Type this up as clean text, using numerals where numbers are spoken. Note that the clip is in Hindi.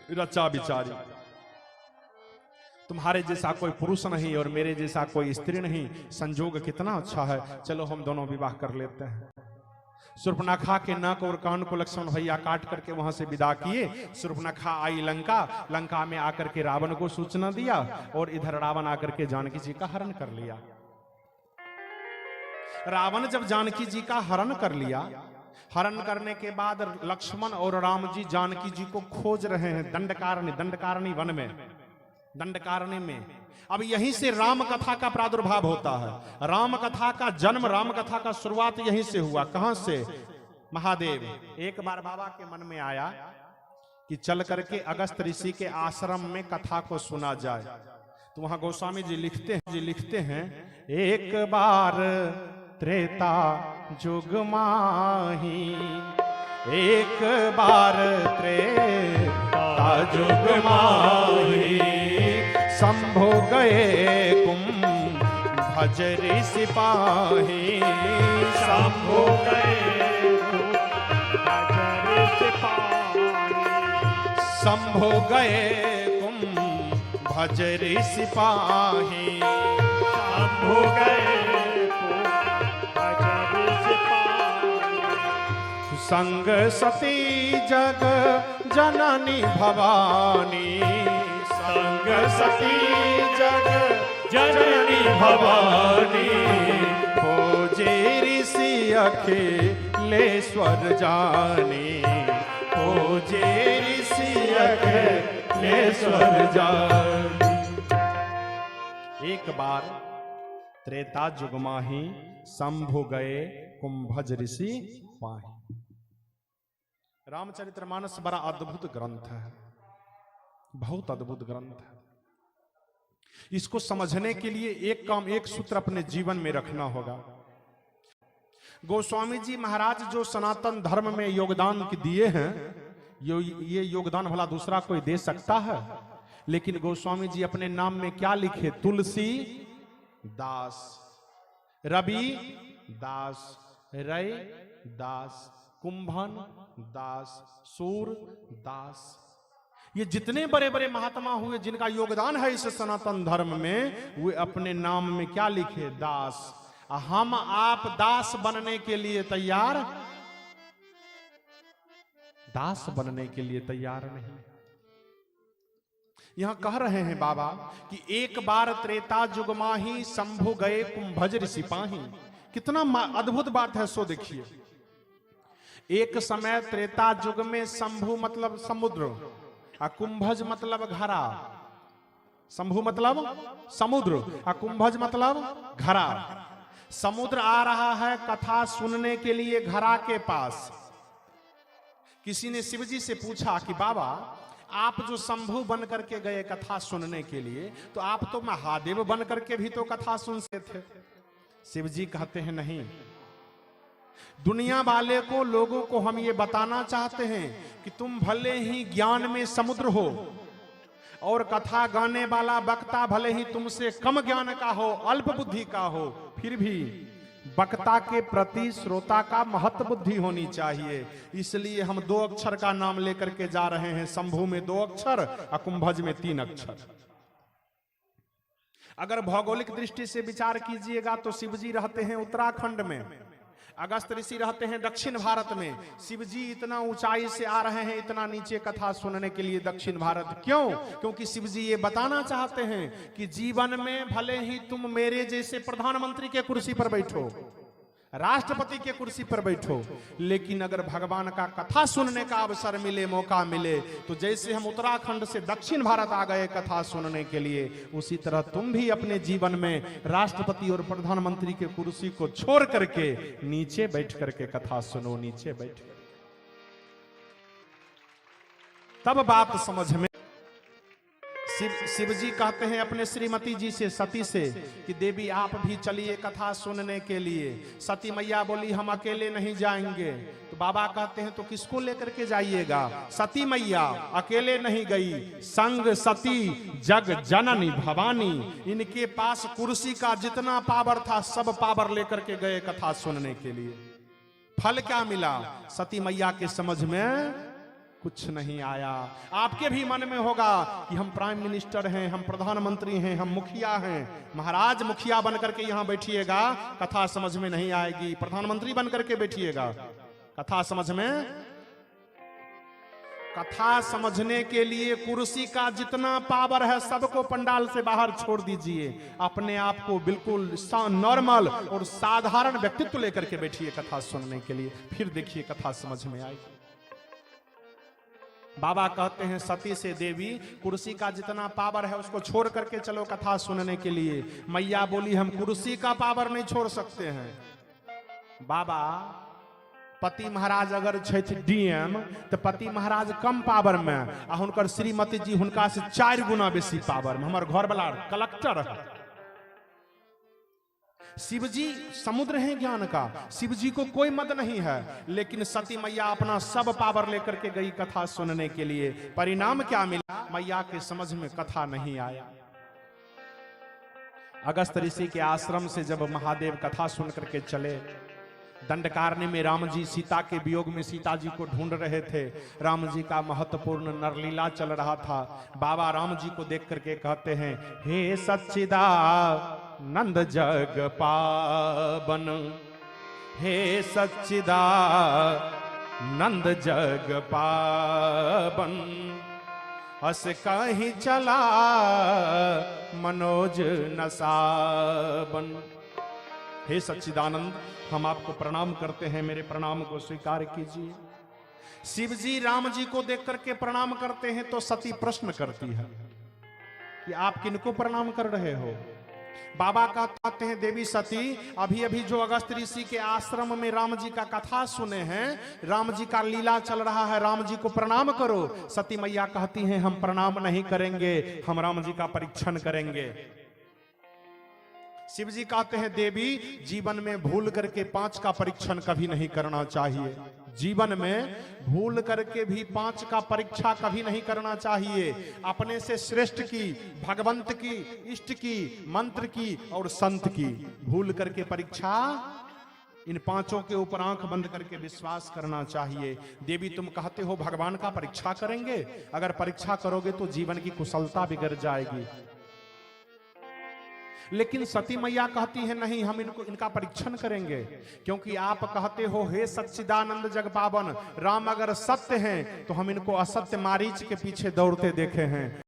रचा बिचारी, तुम्हारे जैसा कोई पुरुष नहीं और मेरे जैसा कोई स्त्री नहीं, संजोग कितना अच्छा है, चलो हम दोनों विवाह कर लेते हैं। शूर्पणखा के नाक और कान को लक्ष्मण भैया काट करके वहां से विदा किए। शूर्पणखा आई लंका, लंका में आकर के रावण को सूचना दिया और इधर रावण आकर के जानकी जी का हरण कर लिया। रावण जब जानकी जी का हरण कर लिया, हरण करने के बाद लक्ष्मण और राम जी जानकी जी को खोज रहे हैं दंडकारणी वन में, दंडकारणी में। अब यहीं से राम कथा का प्रादुर्भाव होता है। राम कथा का जन्म, राम कथा का शुरुआत यहीं से हुआ। कहां से? महादेव एक बार बाबा के मन में आया कि चल करके अगस्त ऋषि के आश्रम में कथा को सुना जाए। तो वहां गोस्वामी जी लिखते हैं एक बार त्रेता जुग माही, एक बार त्रेता जुग माही, शंभो गए कुंभज सिपाही, शंभो गए कुंभज सिपाही, शंभो गए कुंभज सिपाही, शंभो गए संग सती जग जननी भवानी, संग सती जग जननी भवानी, खोजे ऋषि अखिलेश्वर जानी, खोजे ऋषि अखिलेश्वर जानी। एक बार त्रेता जुग माही, शंभु गए कुंभज ऋषि पाही। रामचरितमानस बड़ा अद्भुत ग्रंथ है, बहुत अद्भुत ग्रंथ है। इसको समझने के लिए एक काम, एक सूत्र अपने जीवन में रखना होगा। गोस्वामी जी महाराज जो सनातन धर्म में योगदान दिए हैं, ये योगदान भला दूसरा कोई दे सकता है? लेकिन गोस्वामी जी अपने नाम में क्या लिखे? तुलसी दास, रवि दास, रय दास, कुंभन दास, सूर दास। ये जितने बड़े बड़े महात्मा हुए जिनका योगदान है इस सनातन धर्म में, वे अपने नाम में क्या लिखे? दास। हम आप दास बनने के लिए तैयार? दास बनने के लिए तैयार नहीं। यहां कह रहे हैं बाबा कि एक बार त्रेता जुग माही, शंभु गए कुंभज सिपाही। कितना अद्भुत बात है, सो देखिए। एक समय त्रेता युग में शंभु मतलब समुद्र, और कुंभज मतलब घड़ा। शंभु मतलब समुद्र और कुंभज मतलब घड़ा। समुद्र आ रहा है कथा सुनने के लिए घड़ा के पास। किसी ने शिवजी से पूछा कि बाबा आप जो शंभु बन करके गए कथा सुनने के लिए, तो आप तो महादेव बन करके भी तो कथा सुनते थे। शिवजी कहते हैं नहीं, दुनिया वाले को, लोगों को हम ये बताना चाहते हैं कि तुम भले ही ज्ञान में समुद्र हो और कथा गाने वाला वक्ता भले ही तुमसे कम ज्ञान का हो, अल्प बुद्धि का हो, फिर भी वक्ता के प्रति श्रोता का महत्व बुद्धि होनी चाहिए। इसलिए हम 2 अक्षर का नाम लेकर के जा रहे हैं। शंभु में 2 अक्षर और कुंभज में 3 अक्षर। अगर भौगोलिक दृष्टि से विचार कीजिएगा तो शिवजी रहते हैं उत्तराखंड में, अगस्त ऋषि रहते हैं दक्षिण भारत में। शिवजी इतना ऊंचाई से आ रहे हैं, इतना नीचे कथा सुनने के लिए दक्षिण भारत। क्यों? क्योंकि शिवजी ये बताना चाहते हैं कि जीवन में भले ही तुम मेरे जैसे प्रधानमंत्री के कुर्सी पर बैठो, राष्ट्रपति के कुर्सी पर बैठो, लेकिन अगर भगवान का कथा सुनने का अवसर मिले, मौका मिले, तो जैसे हम उत्तराखंड से दक्षिण भारत आ गए कथा सुनने के लिए, उसी तरह तुम भी अपने जीवन में राष्ट्रपति और प्रधानमंत्री के कुर्सी को छोड़ करके नीचे बैठ करके कथा सुनो, नीचे बैठ कर, तब बात समझ में। शिवजी कहते हैं अपने श्रीमती जी से, सती से, कि देवी आप भी चलिए कथा सुनने के लिए। सती मैया बोली हम अकेले नहीं जाएंगे। तो बाबा कहते हैं तो किसको लेकर के जाइएगा? सती मैया अकेले नहीं गई, संग सती जग जननी भवानी। इनके पास कुर्सी का जितना पावर था सब पावर लेकर के गए कथा सुनने के लिए। फल क्या मिला? सती मैया के समझ में कुछ नहीं आया। आपके भी मन में होगा कि हम प्राइम मिनिस्टर हैं, हम प्रधानमंत्री हैं, हम मुखिया हैं। महाराज मुखिया बनकर के यहां बैठिएगा, कथा समझ में नहीं आएगी। प्रधानमंत्री बनकर के बैठिएगा, कथा समझ में, कथा समझने के लिए कुर्सी का जितना पावर है सबको पंडाल से बाहर छोड़ दीजिए। अपने आप को बिल्कुल नॉर्मल और साधारण व्यक्तित्व लेकर के बैठिए कथा सुनने के लिए, फिर देखिए कथा समझ में आएगी। बाबा कहते हैं सती से देवी, कुर्सी का जितना पावर है उसको छोड़ करके चलो कथा सुनने के लिए। मैया बोली हम कुर्सी का पावर नहीं छोड़ सकते हैं। बाबा पति महाराज अगर छथि डीएम तो पति महाराज कम पावर में आ हुनकर श्रीमती जी हुनका से 4 गुना बेसी पावर में। हमार घर वाला कलेक्टर है। शिव जी समुद्र है ज्ञान का, शिव जी को कोई मत नहीं है, लेकिन सती मैया अपना सब पावर लेकर के गई कथा सुनने के लिए। परिणाम क्या मिला? मैया के समझ में कथा नहीं आया। अगस्त ऋषि के आश्रम से जब महादेव कथा सुन करके चले, दंडकारण्य में राम जी सीता के वियोग में सीता जी को ढूंढ रहे थे। राम जी का महत्वपूर्ण नरलीला चल रहा था। बाबा राम जी को देख करके कहते हैं, हे सच्चिदानंद जग पावन, हे सच्चिदानंद जग पावन, हस कहीं चला मनोज नसाबन। हे सच्चिदानंद, हम आपको प्रणाम करते हैं, मेरे प्रणाम को स्वीकार कीजिए। शिव जी राम जी को देख करके प्रणाम करते हैं तो सती प्रश्न करती है कि आप किनको प्रणाम कर रहे हो? बाबा कहते हैं देवी सती, अभी अभी जो अगस्त ऋषि के आश्रम में राम जी का कथा सुने हैं, राम जी का लीला चल रहा है, राम जी को प्रणाम करो। सती मैया कहती हैं हम प्रणाम नहीं करेंगे, हम राम जी का परीक्षण करेंगे। शिव जी कहते हैं देवी, जीवन में भूल करके 5 का परीक्षण कभी नहीं करना चाहिए। जीवन में भूल करके भी 5 का परीक्षा कभी नहीं करना चाहिए। अपने से श्रेष्ठ की, भगवंत की, इष्ट की, मंत्र की और संत की भूल करके परीक्षा, इन 5 के ऊपर आंख बंद करके विश्वास करना चाहिए। देवी तुम कहते हो भगवान का परीक्षा करेंगे, अगर परीक्षा करोगे तो जीवन की कुशलता बिगड़ जाएगी। लेकिन सती मैया कहती है नहीं, हम इनका परीक्षण करेंगे, क्योंकि आप कहते हो हे सच्चिदानंद जग पावन, राम अगर सत्य हैं तो हम इनको असत्य मारीच के पीछे दौड़ते देखे हैं।